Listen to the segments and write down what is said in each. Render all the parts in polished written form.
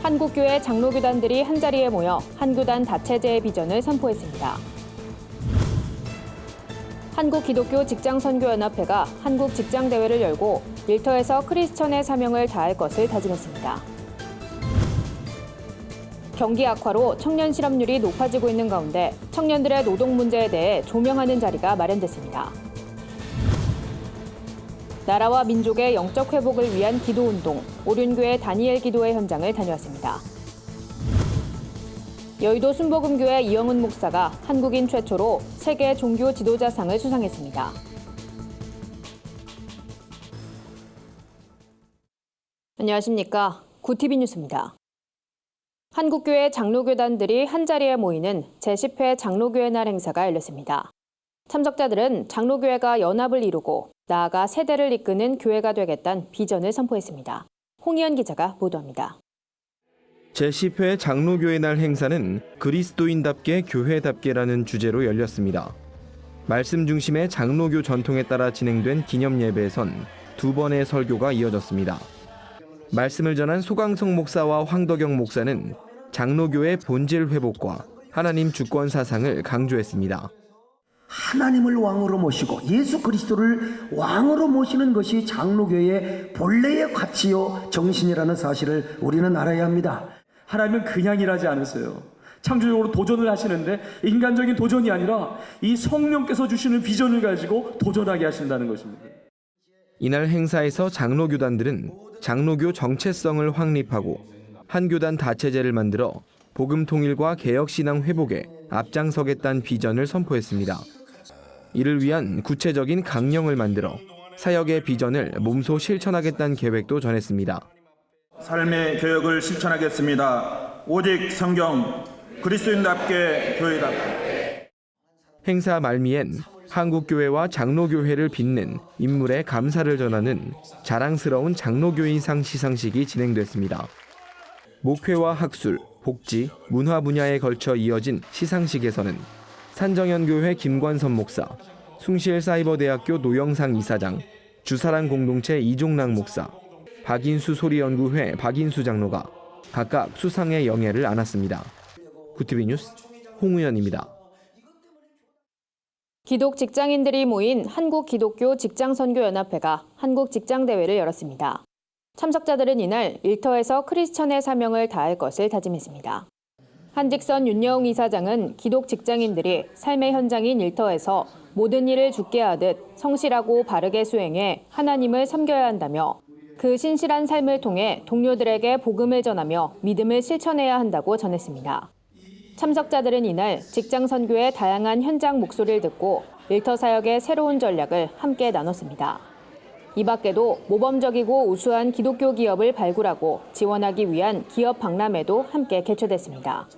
한국교회 장로교단들이 한자리에 모여 한교단 다체제의 비전을 선포했습니다. 한국기독교 직장선교연합회가 한국직장대회를 열고 일터에서 크리스천의 사명을 다할 것을 다짐했습니다. 경기 악화로 청년 실업률이 높아지고 있는 가운데 청년들의 노동 문제에 대해 조명하는 자리가 마련됐습니다. 나라와 민족의 영적 회복을 위한 기도운동, 오륜교회 다니엘 기도회 현장을 다녀왔습니다. 여의도 순복음교회 이영은 목사가 한국인 최초로 세계 종교 지도자상을 수상했습니다. 안녕하십니까. 구TV 뉴스입니다. 한국교회 장로교단들이 한자리에 모이는 제10회 장로교회 날 행사가 열렸습니다. 참석자들은 장로교회가 연합을 이루고 나아가 세대를 이끄는 교회가 되겠다는 비전을 선포했습니다. 홍희연 기자가 보도합니다. 제10회 장로교회 날 행사는 그리스도인답게 교회답게라는 주제로 열렸습니다. 말씀 중심의 장로교 전통에 따라 진행된 기념 예배에선 두 번의 설교가 이어졌습니다. 말씀을 전한 소강성 목사와 황덕영 목사는 장로교의 본질 회복과 하나님 주권 사상을 강조했습니다. 하나님을 왕으로 모시고 예수 그리스도를 왕으로 모시는 것이 장로교의 본래의 가치요 정신이라는 사실을 우리는 알아야 합니다. 하나님은 그냥 일하지 않으세요. 창조적으로 도전을 하시는데 인간적인 도전이 아니라 이 성령께서 주시는 비전을 가지고 도전하게 하신다는 것입니다. 이날 행사에서 장로교단들은 장로교 정체성을 확립하고 한교단 다체제를 만들어 복음 통일과 개혁신앙 회복에 앞장서겠다는 비전을 선포했습니다. 이를 위한 구체적인 강령을 만들어 사역의 비전을 몸소 실천하겠다는 계획도 전했습니다. 삶의 교역을 실천하겠습니다. 오직 성경, 그리스도인답게 교회답게. 행사 말미엔 한국교회와 장로교회를 빛낸 인물의 감사를 전하는 자랑스러운 장로교인상 시상식이 진행됐습니다. 목회와 학술, 복지, 문화 분야에 걸쳐 이어진 시상식에서는 산정연교회 김관선 목사, 숭실사이버대학교 노영상 이사장, 주사랑 공동체 이종락 목사, 박인수 소리연구회 박인수 장로가 각각 수상의 영예를 안았습니다. 구TV 뉴스 홍우연입니다. 기독 직장인들이 모인 한국기독교 직장선교연합회가 한국직장대회를 열었습니다. 참석자들은 이날 일터에서 크리스천의 사명을 다할 것을 다짐했습니다. 한직선 윤여웅 이사장은 기독 직장인들이 삶의 현장인 일터에서 모든 일을 주께 하듯 성실하고 바르게 수행해 하나님을 섬겨야 한다며 그 신실한 삶을 통해 동료들에게 복음을 전하며 믿음을 실천해야 한다고 전했습니다. 참석자들은 이날 직장 선교의 다양한 현장 목소리를 듣고 일터 사역의 새로운 전략을 함께 나눴습니다. 이 밖에도 모범적이고 우수한 기독교 기업을 발굴하고 지원하기 위한 기업 박람회도 함께 개최됐습니다.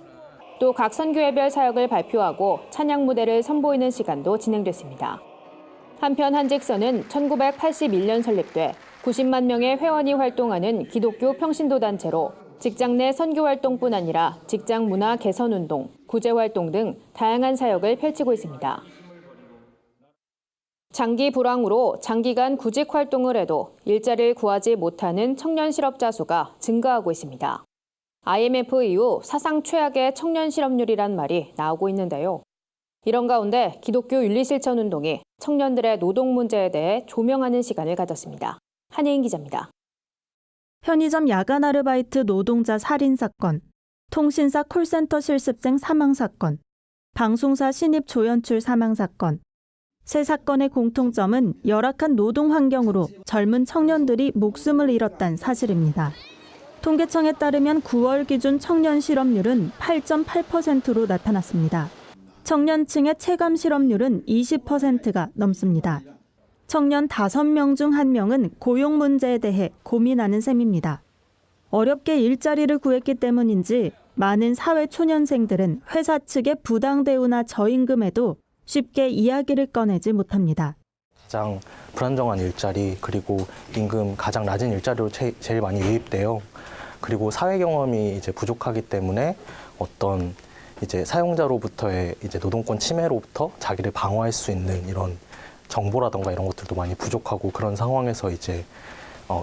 또 각 선교회별 사역을 발표하고 찬양 무대를 선보이는 시간도 진행됐습니다. 한편 한직선은 1981년 설립돼 90만 명의 회원이 활동하는 기독교 평신도 단체로 직장 내 선교 활동뿐 아니라 직장 문화 개선 운동, 구제 활동 등 다양한 사역을 펼치고 있습니다. 장기 불황으로 장기간 구직 활동을 해도 일자리를 구하지 못하는 청년 실업자 수가 증가하고 있습니다. IMF 이후 사상 최악의 청년 실업률이란 말이 나오고 있는데요. 이런 가운데 기독교 윤리실천운동이 청년들의 노동 문제에 대해 조명하는 시간을 가졌습니다. 한혜인 기자입니다. 편의점 야간 아르바이트 노동자 살인 사건, 통신사 콜센터 실습생 사망 사건, 방송사 신입 조연출 사망 사건. 세 사건의 공통점은 열악한 노동 환경으로 젊은 청년들이 목숨을 잃었다는 사실입니다. 통계청에 따르면 9월 기준 청년 실업률은 8.8%로 나타났습니다. 청년층의 체감 실업률은 20%가 넘습니다. 청년 5명 중 1명은 고용 문제에 대해 고민하는 셈입니다. 어렵게 일자리를 구했기 때문인지 많은 사회 초년생들은 회사 측의 부당 대우나 저임금에도 쉽게 이야기를 꺼내지 못합니다. 가장 불안정한 일자리, 그리고 임금 가장 낮은 일자리로 제일 많이 유입돼요. 그리고 사회 경험이 이제 부족하기 때문에 어떤 이제 사용자로부터의 이제 노동권 침해로부터 자기를 방어할 수 있는 이런 정보라던가 이런 것들도 많이 부족하고, 그런 상황에서 이제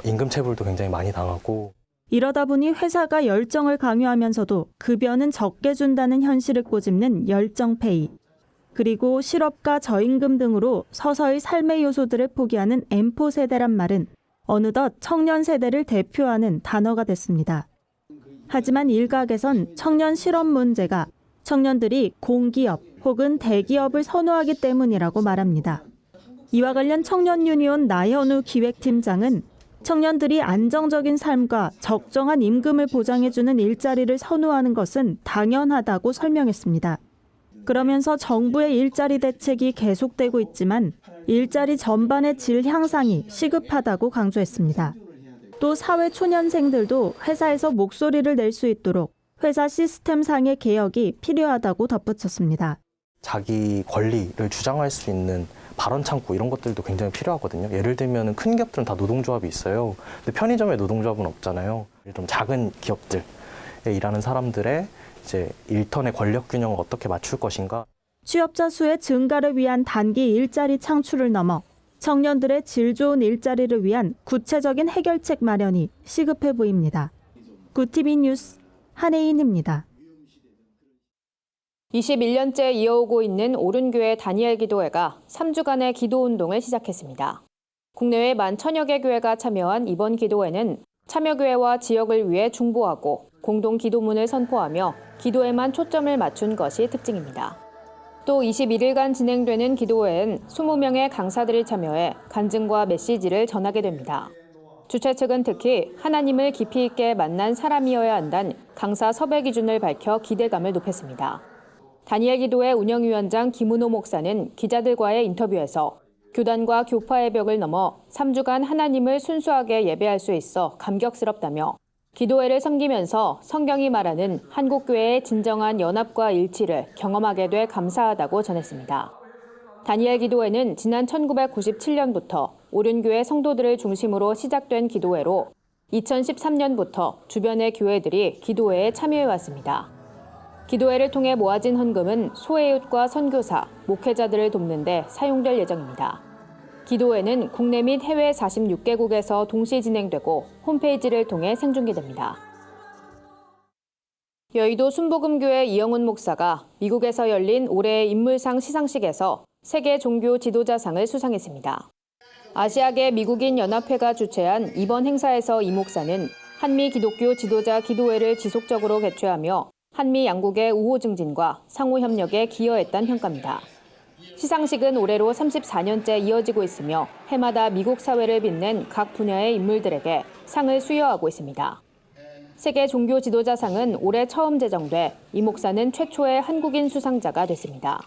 임금 체불도 굉장히 많이 당하고. 이러다 보니 회사가 열정을 강요하면서도 급여는 적게 준다는 현실을 꼬집는 열정페이, 그리고 실업과 저임금 등으로 서서히 삶의 요소들을 포기하는 M4 세대란 말은 어느덧 청년 세대를 대표하는 단어가 됐습니다. 하지만 일각에선 청년 실업 문제가 청년들이 공기업 혹은 대기업을 선호하기 때문이라고 말합니다. 이와 관련 청년 유니온 나현우 기획팀장은 청년들이 안정적인 삶과 적정한 임금을 보장해주는 일자리를 선호하는 것은 당연하다고 설명했습니다. 그러면서 정부의 일자리 대책이 계속되고 있지만 일자리 전반의 질 향상이 시급하다고 강조했습니다. 또 사회 초년생들도 회사에서 목소리를 낼 수 있도록 회사 시스템상의 개혁이 필요하다고 덧붙였습니다. 자기 권리를 주장할 수 있는 발언 창구 이런 것들도 굉장히 필요하거든요. 예를 들면 큰 기업들은 다 노동조합이 있어요. 근데 편의점에 노동조합은 없잖아요. 좀 작은 기업들에 일하는 사람들의 이제 일터의 권력 균형을 어떻게 맞출 것인가. 취업자 수의 증가를 위한 단기 일자리 창출을 넘어 청년들의 질 좋은 일자리를 위한 구체적인 해결책 마련이 시급해 보입니다. 구티비 뉴스 한혜인입니다. 21년째 이어오고 있는 오른교회 다니엘 기도회가 3주간의 기도운동을 시작했습니다. 국내외 10,000여 개 교회가 참여한 이번 기도회는 참여교회와 지역을 위해 중보하고 공동 기도문을 선포하며 기도에만 초점을 맞춘 것이 특징입니다. 또 21일간 진행되는 기도회엔 20명의 강사들이 참여해 간증과 메시지를 전하게 됩니다. 주최 측은 특히 하나님을 깊이 있게 만난 사람이어야 한다는 강사 섭외 기준을 밝혀 기대감을 높였습니다. 다니엘 기도회 운영위원장 김은호 목사는 기자들과의 인터뷰에서 교단과 교파의 벽을 넘어 3주간 하나님을 순수하게 예배할 수 있어 감격스럽다며 기도회를 섬기면서 성경이 말하는 한국교회의 진정한 연합과 일치를 경험하게 돼 감사하다고 전했습니다. 다니엘 기도회는 지난 1997년부터 오른교회 성도들을 중심으로 시작된 기도회로 2013년부터 주변의 교회들이 기도회에 참여해왔습니다. 기도회를 통해 모아진 헌금은 소외이웃과 선교사, 목회자들을 돕는 데 사용될 예정입니다. 기도회는 국내 및 해외 46개국에서 동시 진행되고 홈페이지를 통해 생중계됩니다. 여의도 순복음교회 이영훈 목사가 미국에서 열린 올해의 인물상 시상식에서 세계 종교 지도자상을 수상했습니다. 아시아계 미국인 연합회가 주최한 이번 행사에서 이 목사는 한미 기독교 지도자 기도회를 지속적으로 개최하며 한미 양국의 우호 증진과 상호 협력에 기여했다는 평가입니다. 시상식은 올해로 34년째 이어지고 있으며 해마다 미국 사회를 빛낸 각 분야의 인물들에게 상을 수여하고 있습니다. 세계 종교 지도자상은 올해 처음 제정돼 이 목사는 최초의 한국인 수상자가 됐습니다.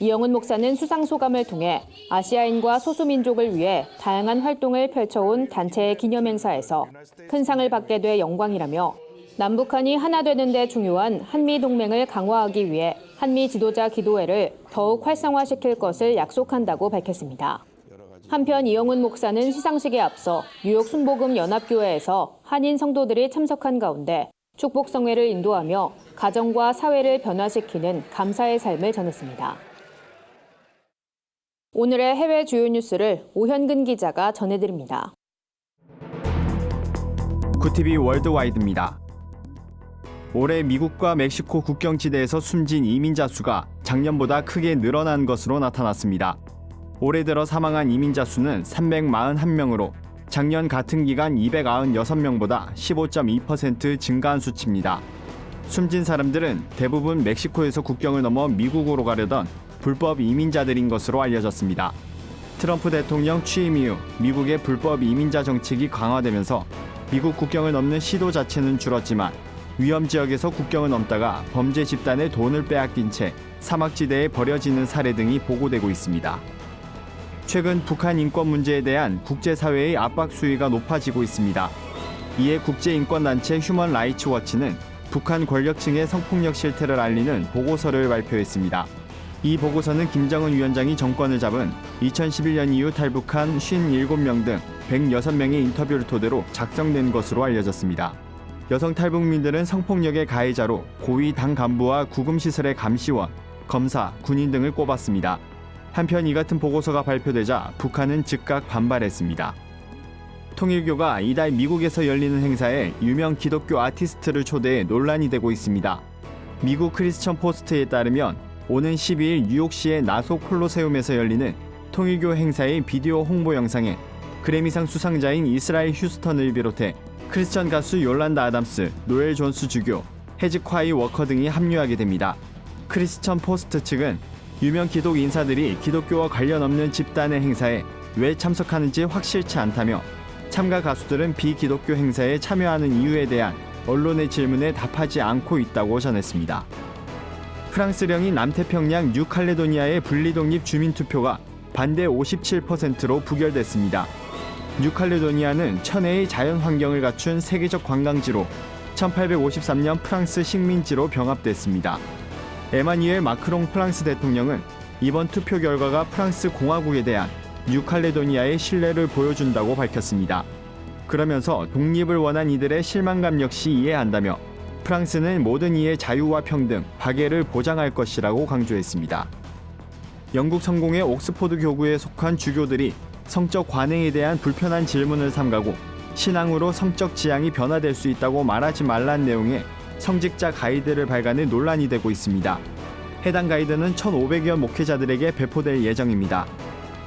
이영훈 목사는 수상 소감을 통해 아시아인과 소수민족을 위해 다양한 활동을 펼쳐온 단체의 기념행사에서 큰 상을 받게 돼 영광이라며 남북한이 하나 되는 데 중요한 한미 동맹을 강화하기 위해 한미 지도자 기도회를 더욱 활성화시킬 것을 약속한다고 밝혔습니다. 한편 이영훈 목사는 시상식에 앞서 뉴욕 순복음 연합교회에서 한인 성도들이 참석한 가운데 축복성회를 인도하며 가정과 사회를 변화시키는 감사의 삶을 전했습니다. 오늘의 해외 주요 뉴스를 오현근 기자가 전해드립니다. 구티비 월드와이드입니다. 올해 미국과 멕시코 국경지대에서 숨진 이민자 수가 작년보다 크게 늘어난 것으로 나타났습니다. 올해 들어 사망한 이민자 수는 341명으로 작년 같은 기간 296명보다 15.2% 증가한 수치입니다. 숨진 사람들은 대부분 멕시코에서 국경을 넘어 미국으로 가려던 불법 이민자들인 것으로 알려졌습니다. 트럼프 대통령 취임 이후 미국의 불법 이민자 정책이 강화되면서 미국 국경을 넘는 시도 자체는 줄었지만 위험 지역에서 국경을 넘다가 범죄 집단의 돈을 빼앗긴 채 사막지대에 버려지는 사례 등이 보고되고 있습니다. 최근 북한 인권 문제에 대한 국제사회의 압박 수위가 높아지고 있습니다. 이에 국제인권단체 휴먼 라이츠 워치는 북한 권력층의 성폭력 실태를 알리는 보고서를 발표했습니다. 이 보고서는 김정은 위원장이 정권을 잡은 2011년 이후 탈북한 57명 등 106명의 인터뷰를 토대로 작성된 것으로 알려졌습니다. 여성 탈북민들은 성폭력의 가해자로 고위 당 간부와 구금시설의 감시원, 검사, 군인 등을 꼽았습니다. 한편 이 같은 보고서가 발표되자 북한은 즉각 반발했습니다. 통일교가 이달 미국에서 열리는 행사에 유명 기독교 아티스트를 초대해 논란이 되고 있습니다. 미국 크리스천 포스트에 따르면 오는 12일 뉴욕시의 나소 콜로세움에서 열리는 통일교 행사의 비디오 홍보 영상에 그래미상 수상자인 이스라엘 휴스턴을 비롯해 크리스천 가수 요란다 아담스, 노엘 존스 주교, 헤즈콰이 워커 등이 합류하게 됩니다. 크리스천 포스트 측은 유명 기독 인사들이 기독교와 관련 없는 집단의 행사에 왜 참석하는지 확실치 않다며 참가 가수들은 비기독교 행사에 참여하는 이유에 대한 언론의 질문에 답하지 않고 있다고 전했습니다. 프랑스령인 남태평양 뉴칼레도니아의 분리독립 주민투표가 반대 57%로 부결됐습니다. 뉴칼레도니아는 천혜의 자연환경을 갖춘 세계적 관광지로 1853년 프랑스 식민지로 병합됐습니다. 에마뉘엘 마크롱 프랑스 대통령은 이번 투표 결과가 프랑스 공화국에 대한 뉴칼레도니아의 신뢰를 보여준다고 밝혔습니다. 그러면서 독립을 원한 이들의 실망감 역시 이해한다며 프랑스는 모든 이의 자유와 평등, 박애를 보장할 것이라고 강조했습니다. 영국 성공의 옥스포드 교구에 속한 주교들이 성적 관행에 대한 불편한 질문을 삼가고 신앙으로 성적 지향이 변화될 수 있다고 말하지 말란 내용의 성직자 가이드를 발간해 논란이 되고 있습니다. 해당 가이드는 1,500여 목회자들에게 배포될 예정입니다.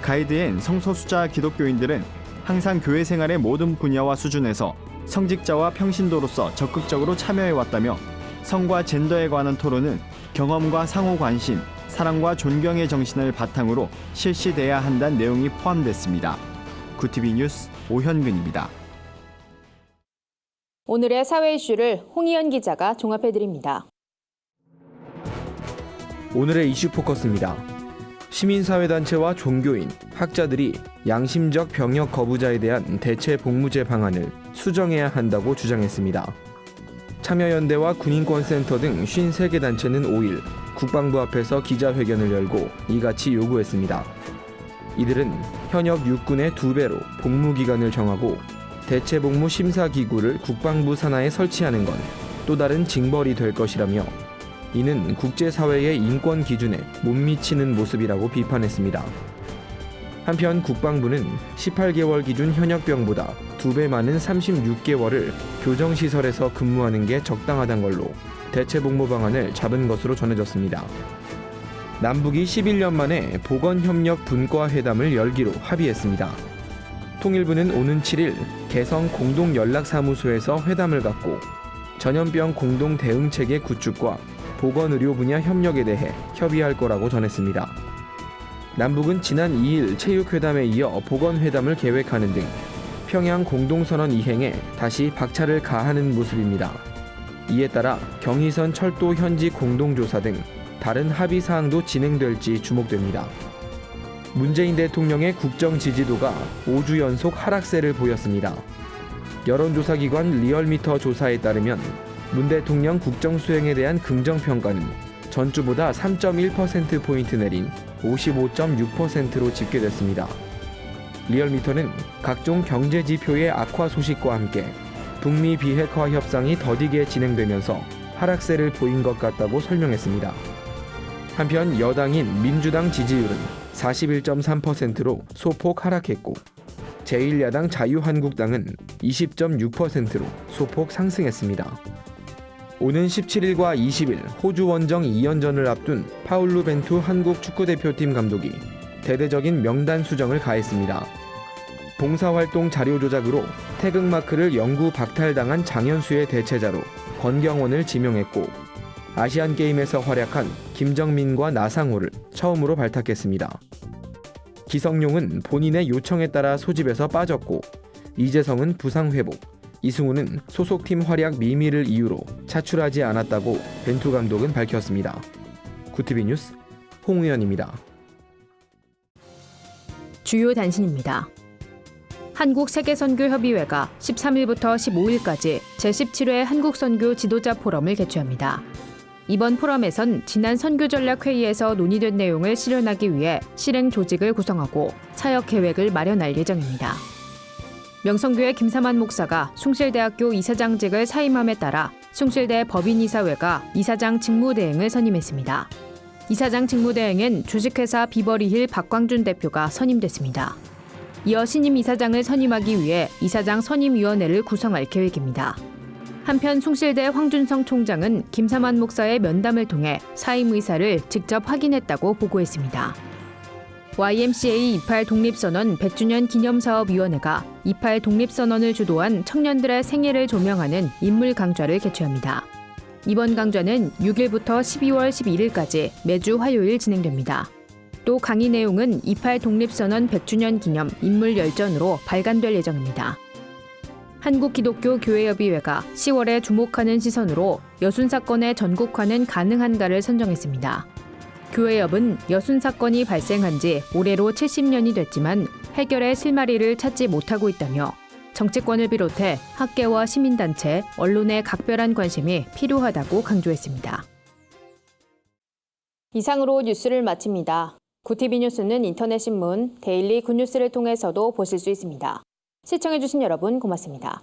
가이드엔 성소수자 기독교인들은 항상 교회 생활의 모든 분야와 수준에서 성직자와 평신도로서 적극적으로 참여해왔다며 성과 젠더에 관한 토론은 경험과 상호 관심, 사랑과 존경의 정신을 바탕으로 실시돼야 한다는 내용이 포함됐습니다. 구티비 뉴스 오현근입니다. 오늘의 사회 이슈를 홍희연 기자가 종합해드립니다. 오늘의 이슈 포커스입니다. 시민사회단체와 종교인, 학자들이 양심적 병역 거부자에 대한 대체 복무제 방안을 수정해야 한다고 주장했습니다. 참여연대와 군인권센터 등 53개 단체는 5일 국방부 앞에서 기자회견을 열고 이같이 요구했습니다. 이들은 현역 육군의 2배로 복무기간을 정하고 대체복무 심사기구를 국방부 산하에 설치하는 건 또 다른 징벌이 될 것이라며 이는 국제사회의 인권 기준에 못 미치는 모습이라고 비판했습니다. 한편 국방부는 18개월 기준 현역병보다 2배 많은 36개월을 교정시설에서 근무하는 게 적당하단 걸로 대체복무 방안을 잡은 것으로 전해졌습니다. 남북이 11년 만에 보건협력 분과회담을 열기로 합의했습니다. 통일부는 오는 7일 개성 공동연락사무소에서 회담을 갖고 전염병 공동대응체계 구축과 보건의료 분야 협력에 대해 협의할 거라고 전했습니다. 남북은 지난 2일 체육회담에 이어 보건회담을 계획하는 등 평양 공동선언 이행에 다시 박차를 가하는 모습입니다. 이에 따라 경의선 철도 현지 공동조사 등 다른 합의 사항도 진행될지 주목됩니다. 문재인 대통령의 국정 지지도가 5주 연속 하락세를 보였습니다. 여론조사기관 리얼미터 조사에 따르면 문 대통령 국정 수행에 대한 긍정평가는 전주보다 3.1%포인트 내린 55.6%로 집계됐습니다. 리얼미터는 각종 경제지표의 악화 소식과 함께 북미 비핵화 협상이 더디게 진행되면서 하락세를 보인 것 같다고 설명했습니다. 한편 여당인 민주당 지지율은 41.3%로 소폭 하락했고 제1야당 자유한국당은 20.6%로 소폭 상승했습니다. 오는 17일과 20일 호주 원정 2연전을 앞둔 파울루 벤투 한국 축구대표팀 감독이 대대적인 명단 수정을 가했습니다. 봉사활동 자료 조작으로 태극마크를 영구 박탈당한 장현수의 대체자로 권경원을 지명했고 아시안게임에서 활약한 김정민과 나상호를 처음으로 발탁했습니다. 기성용은 본인의 요청에 따라 소집에서 빠졌고 이재성은 부상 회복, 이승우는 소속팀 활약 미미를 이유로 차출하지 않았다고 벤투 감독은 밝혔습니다. 구티비 뉴스 홍의연입니다. 주요 단신입니다. 한국세계선교협의회가 13일부터 15일까지 제17회 한국선교 지도자 포럼을 개최합니다. 이번 포럼에선 지난 선교전략회의에서 논의된 내용을 실현하기 위해 실행 조직을 구성하고 사역 계획을 마련할 예정입니다. 명성교회 김삼환 목사가 숭실대학교 이사장직을 사임함에 따라 숭실대 법인이사회가 이사장 직무대행을 선임했습니다. 이사장 직무대행엔 주식회사 비버리힐 박광준 대표가 선임됐습니다. 이어 신임 이사장을 선임하기 위해 이사장 선임위원회를 구성할 계획입니다. 한편 숭실대 황준성 총장은 김삼환 목사의 면담을 통해 사임 의사를 직접 확인했다고 보고했습니다. YMCA 28 독립선언 100주년 기념사업위원회가 28 독립선언을 주도한 청년들의 생애를 조명하는 인물 강좌를 개최합니다. 이번 강좌는 6일부터 12월 12일까지 매주 화요일 진행됩니다. 또 강의 내용은 28 독립선언 100주년 기념 인물 열전으로 발간될 예정입니다. 한국기독교교회협의회가 10월에 주목하는 시선으로 여순 사건의 전국화는 가능한가를 선정했습니다. 교회협은 여순 사건이 발생한 지 올해로 70년이 됐지만 해결의 실마리를 찾지 못하고 있다며 정치권을 비롯해 학계와 시민단체, 언론의 각별한 관심이 필요하다고 강조했습니다. 이상으로 뉴스를 마칩니다. 구TV 뉴스는 인터넷 신문 데일리 굿뉴스를 통해서도 보실 수 있습니다. 시청해주신 여러분 고맙습니다.